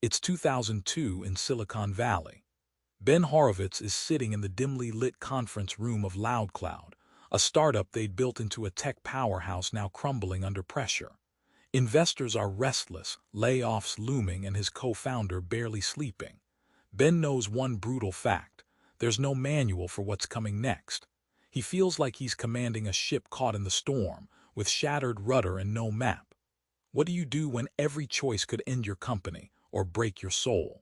It's 2002 in Silicon Valley. Ben Horowitz is sitting in the dimly lit conference room of LoudCloud, a startup they'd built into a tech powerhouse now crumbling under pressure. Investors are restless, layoffs looming, and his co-founder barely sleeping. Ben knows one brutal fact: there's no manual for what's coming next. He feels like he's commanding a ship caught in the storm, with shattered rudder and no map. What do you do when every choice could end your company or break your soul?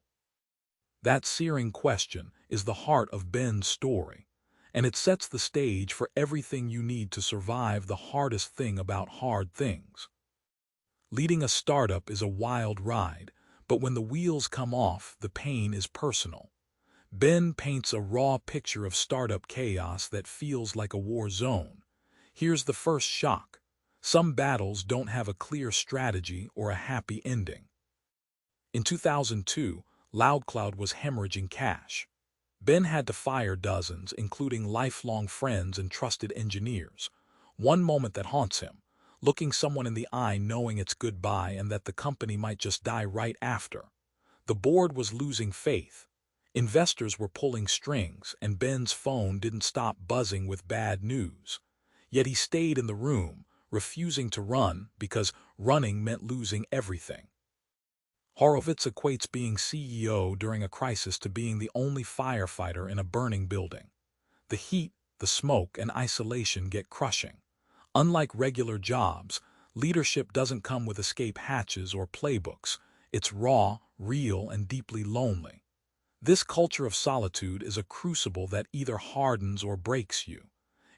That searing question is the heart of Ben's story, and it sets the stage for everything you need to survive the hardest thing about hard things. Leading a startup is a wild ride, but when the wheels come off, the pain is personal. Ben paints a raw picture of startup chaos that feels like a war zone. Here's the first shock: some battles don't have a clear strategy or a happy ending. In 2002, LoudCloud was hemorrhaging cash. Ben had to fire dozens, including lifelong friends and trusted engineers. One moment that haunts him: looking someone in the eye knowing it's goodbye and that the company might just die right after. The board was losing faith. Investors were pulling strings, and Ben's phone didn't stop buzzing with bad news. Yet he stayed in the room, refusing to run because running meant losing everything. Horowitz equates being CEO during a crisis to being the only firefighter in a burning building. The heat, the smoke, and isolation get crushing. Unlike regular jobs, leadership doesn't come with escape hatches or playbooks. It's raw, real, and deeply lonely. This culture of solitude is a crucible that either hardens or breaks you.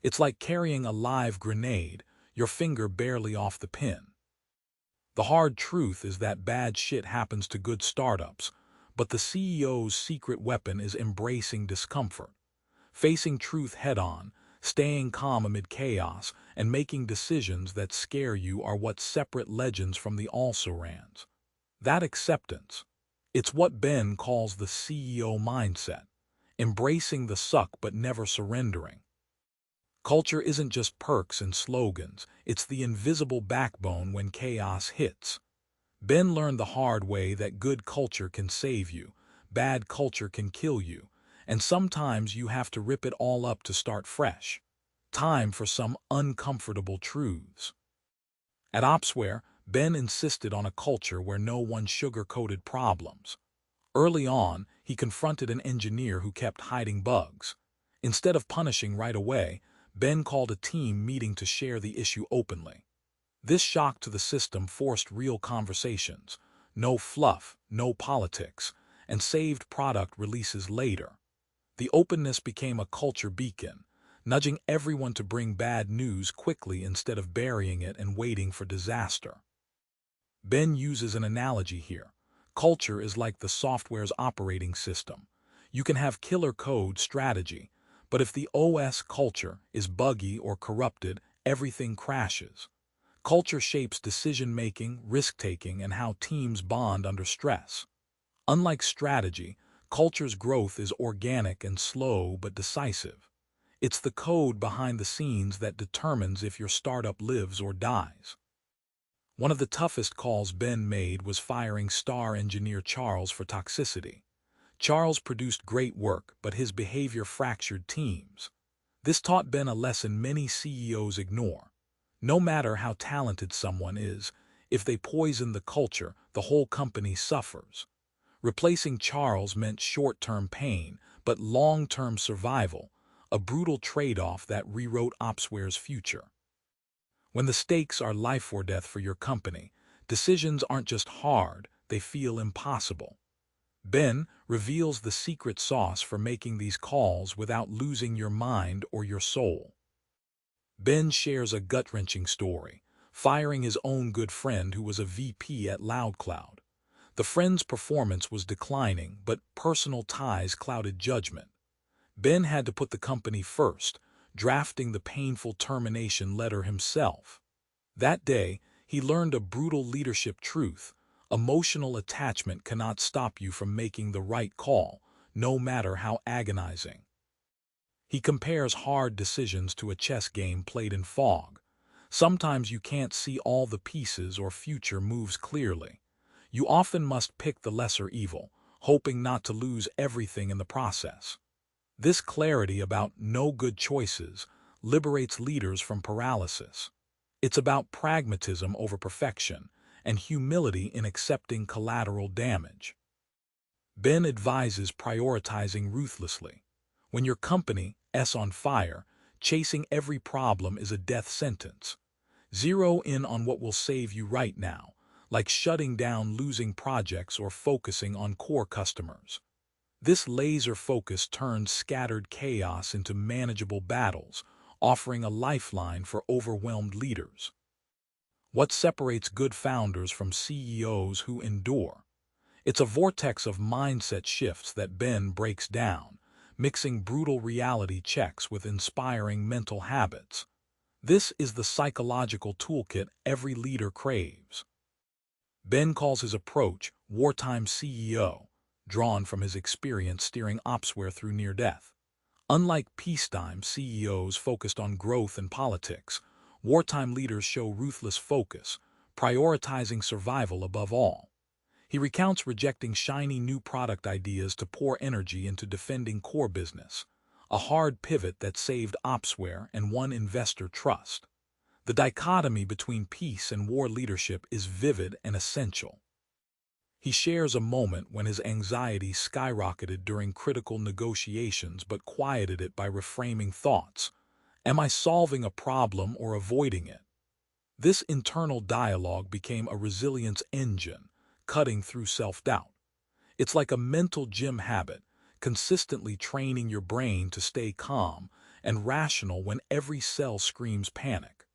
It's like carrying a live grenade, your finger barely off the pin. The hard truth is that bad shit happens to good startups, but the CEO's secret weapon is embracing discomfort, facing truth head-on, staying calm amid chaos, and making decisions that scare you are what separate legends from the also-rans. That acceptance, it's what Ben calls the CEO mindset: embracing the suck but never surrendering. Culture isn't just perks and slogans, it's the invisible backbone when chaos hits. Ben learned the hard way that good culture can save you, bad culture can kill you, and sometimes you have to rip it all up to start fresh. Time for some uncomfortable truths. At Opsware, Ben insisted on a culture where no one sugar-coated problems. Early on, he confronted an engineer who kept hiding bugs. Instead of punishing right away, Ben called a team meeting to share the issue openly. This shock to the system forced real conversations: no fluff, no politics, and saved product releases later. The openness became a culture beacon, nudging everyone to bring bad news quickly instead of burying it and waiting for disaster. Ben uses an analogy here. Culture is like the software's operating system. You can have killer code strategy, but if the OS culture is buggy or corrupted, everything crashes. Culture shapes decision-making, risk-taking, and how teams bond under stress. Unlike strategy, culture's growth is organic and slow but decisive. It's the code behind the scenes that determines if your startup lives or dies. One of the toughest calls Ben made was firing star engineer Charles for toxicity. Charles produced great work, but his behavior fractured teams. This taught Ben a lesson many CEOs ignore. No matter how talented someone is, if they poison the culture, the whole company suffers. Replacing Charles meant short-term pain, but long-term survival, a brutal trade-off that rewrote Opsware's future. When the stakes are life or death for your company, decisions aren't just hard, they feel impossible. Ben reveals the secret sauce for making these calls without losing your mind or your soul. Ben shares a gut-wrenching story, firing his own good friend who was a VP at LoudCloud. The friend's performance was declining, but personal ties clouded judgment. Ben had to put the company first, drafting the painful termination letter himself. That day, he learned a brutal leadership truth: emotional attachment cannot stop you from making the right call, no matter how agonizing. He compares hard decisions to a chess game played in fog. Sometimes you can't see all the pieces or future moves clearly. You often must pick the lesser evil, hoping not to lose everything in the process. This clarity about no good choices liberates leaders from paralysis. It's about pragmatism over perfection and humility in accepting collateral damage. Ben advises prioritizing ruthlessly. When your company is on fire, chasing every problem is a death sentence. Zero in on what will save you right now, like shutting down losing projects or focusing on core customers. This laser focus turns scattered chaos into manageable battles, offering a lifeline for overwhelmed leaders. What separates good founders from CEOs who endure? It's a vortex of mindset shifts that Ben breaks down, mixing brutal reality checks with inspiring mental habits. This is the psychological toolkit every leader craves. Ben calls his approach wartime CEO, drawn from his experience steering Opsware through near death. Unlike peacetime CEOs focused on growth and politics, wartime leaders show ruthless focus, prioritizing survival above all. He recounts rejecting shiny new product ideas to pour energy into defending core business, a hard pivot that saved Opsware and won investor trust. The dichotomy between peace and war leadership is vivid and essential. He shares a moment when his anxiety skyrocketed during critical negotiations but quieted it by reframing thoughts. Am I solving a problem or avoiding it? This internal dialogue became a resilience engine, cutting through self-doubt. It's like a mental gym habit, consistently training your brain to stay calm and rational when every cell screams panic.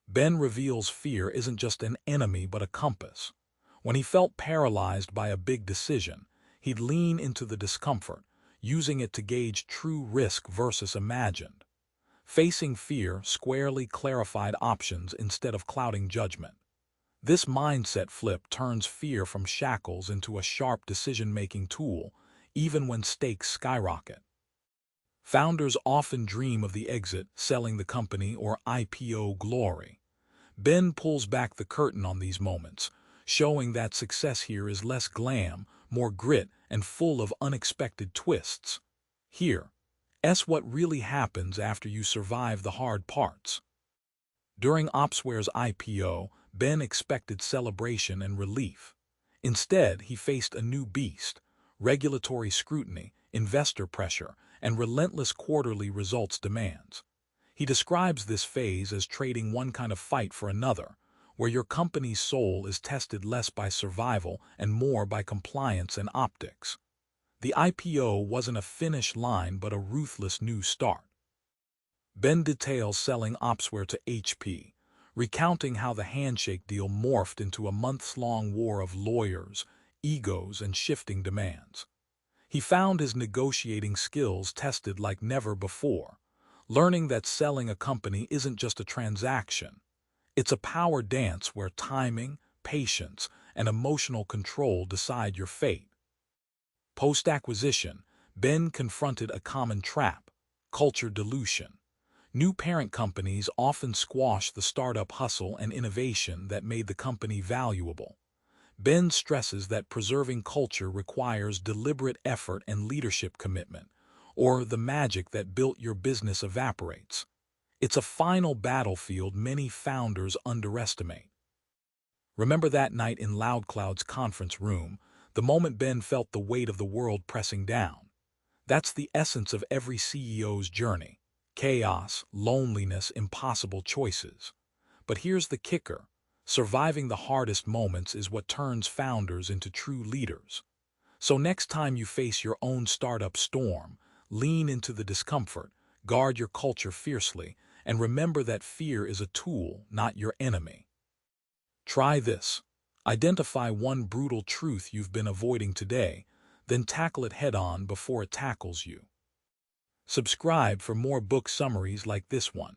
Ben reveals fear isn't just an enemy but a compass. When he felt paralyzed by a big decision, he'd lean into the discomfort, using it to gauge true risk versus imagined. Facing fear squarely clarified options instead of clouding judgment. This mindset flip turns fear from shackles into a sharp decision-making tool, even when stakes skyrocket. Founders often dream of the exit, selling the company, or IPO glory. Ben pulls back the curtain on these moments, showing that success here is less glam, more grit, and full of unexpected twists. Here's what really happens after you survive the hard parts. During Opsware's IPO, Ben expected celebration and relief. Instead, he faced a new beast: regulatory scrutiny, investor pressure, and relentless quarterly results demands. He describes this phase as trading one kind of fight for another, where your company's soul is tested less by survival and more by compliance and optics. The IPO wasn't a finish line but a ruthless new start. Ben details selling Opsware to HP, recounting how the handshake deal morphed into a months-long war of lawyers, egos, and shifting demands. He found his negotiating skills tested like never before, learning that selling a company isn't just a transaction. It's a power dance where timing, patience, and emotional control decide your fate. Post-acquisition, Ben confronted a common trap: culture dilution. New parent companies often squash the startup hustle and innovation that made the company valuable. Ben stresses that preserving culture requires deliberate effort and leadership commitment, or the magic that built your business evaporates. It's a final battlefield many founders underestimate. Remember that night in LoudCloud's conference room, the moment Ben felt the weight of the world pressing down? That's the essence of every CEO's journey: chaos, loneliness, impossible choices. But here's the kicker: surviving the hardest moments is what turns founders into true leaders. So next time you face your own startup storm, lean into the discomfort, guard your culture fiercely, and remember that fear is a tool, not your enemy. Try this. Identify one brutal truth you've been avoiding today, then tackle it head-on before it tackles you. Subscribe for more book summaries like this one.